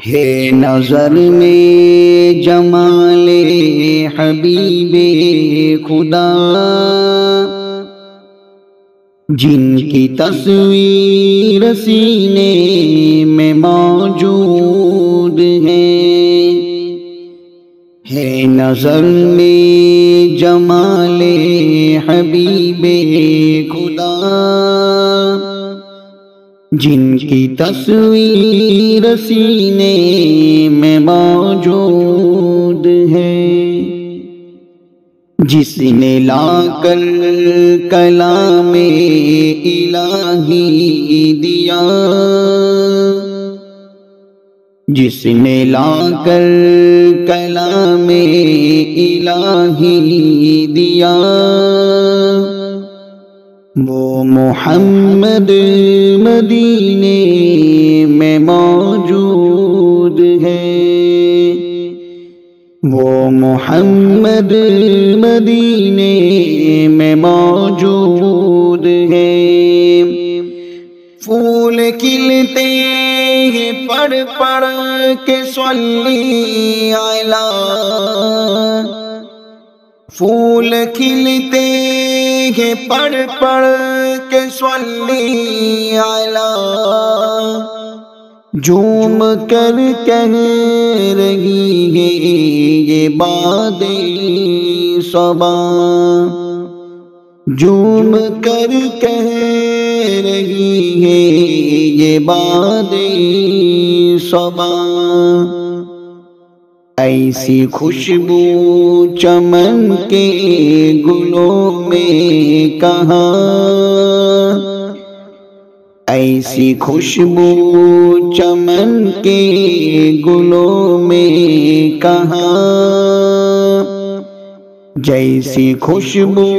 ہے نظر میں جمال حبیب خدا، جن کی تصویر سینے میں موجود ہے نظر میں جمال حبیب خدا، جن کی تصویر سینے میں موجود ہے، جس نے لا کر کلام الہی دیا، جس نے لا کر کلام الہی دیا، وہ محمد مدینے میں موجود ہے، وہ محمد مدینے میں موجود ہے۔ پھول کھلتے ہیں پڑھ پڑھ کے صلی علی، پھول کھلتے ہیں پڑھ پڑھ کے صلی علی، جھوم کر کہہ رہی ہے یہ باد صبا، جھوم کر کہہ رہی ہے یہ باد صبا، ایسی خوشبو چمن کے گلوں میں کہاں، ایسی خوشبو چمن کے گلوں میں کہاں، جیسی خوشبو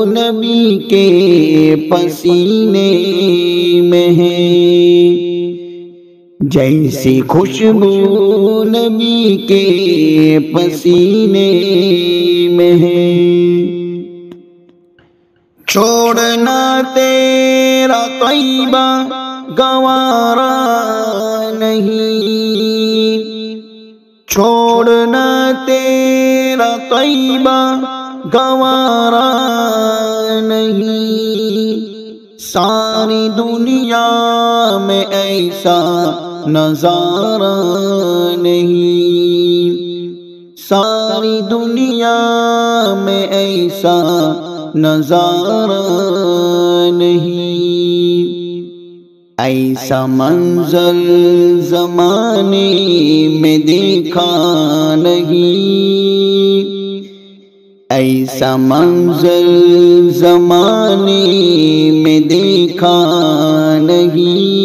نبی کے پسینے میں ہے، جیسی خوشبو نبی کے پسینے میں ہے۔ چھوڑنا تیرا طیبہ گوارا نہیں، چھوڑنا تیرا طیبہ گوارا نہیں، ساری دنیا میں ایسا نظارہ نہیں، ساری دنیا میں ایسا نظارہ نہیں، ایسا منظر زمانے میں دیکھا نہیں، ایسا منظر زمانے میں دیکھا نہیں،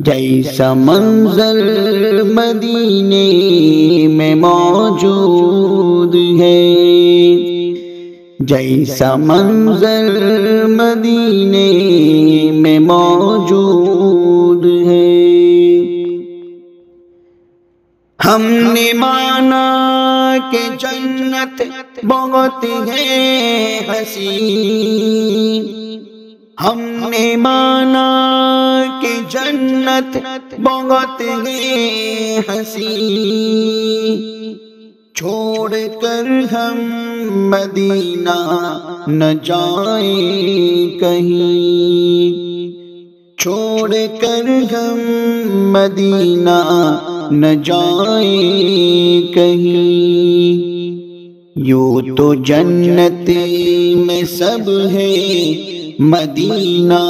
جیسا منظر مدینے میں موجود ہے، جیسا منظر مدینے میں موجود ہے۔ ہم نے مانا کہ جنت بہت ہے حسین، ہم نے مانا کہ جنت بہت ہے حسین، چھوڑ کر ہم مدینہ نہ جائیں کہیں، چھوڑ کر ہم مدینہ نہ جائیں کہیں، یوں تو جنت میں سب ہے مدینہ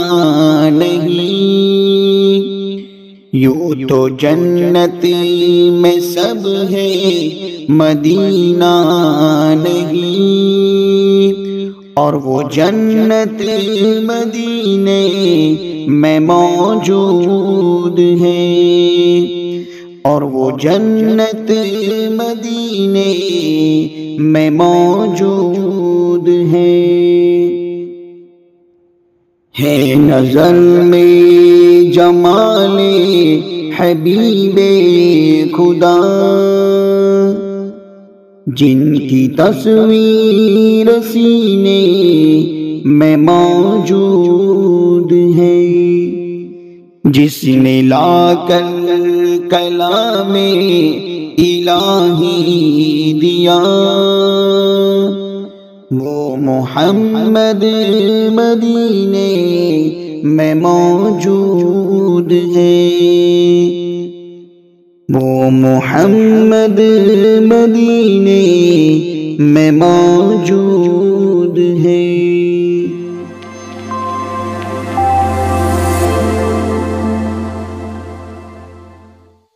نہیں، یوں تو جنت میں سب ہے مدینہ نہیں، اور وہ جنت مدینے میں موجود ہے، اور وہ جنت مدینے میں موجود ہے نظر میں جمال حبیب خدا، جن کی تصویر سینے میں موجود ہے، جس نے لا کر کلام الہی دیا، وہ محمد مدینے میں موجود ہے، وہ محمد مدینے میں موجود ہے۔